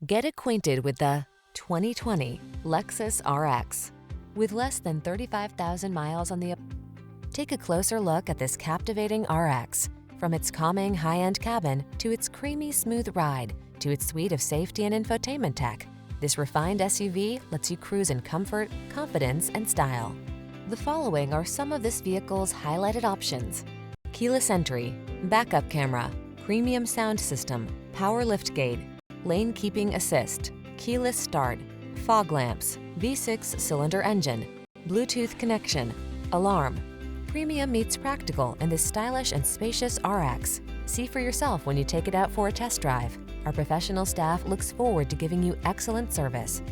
Get acquainted with the 2020 Lexus RX. With less than 35,000 miles on the... Take a closer look at this captivating RX. From its calming high-end cabin to its creamy smooth ride to its suite of safety and infotainment tech, this refined SUV lets you cruise in comfort, confidence, and style. The following are some of this vehicle's highlighted options: keyless entry, backup camera, premium sound system, power liftgate, lane keeping assist, keyless start, fog lamps, V6 cylinder engine, Bluetooth connection, alarm. Premium meets practical in this stylish and spacious RX. See for yourself when you take it out for a test drive. Our professional staff looks forward to giving you excellent service.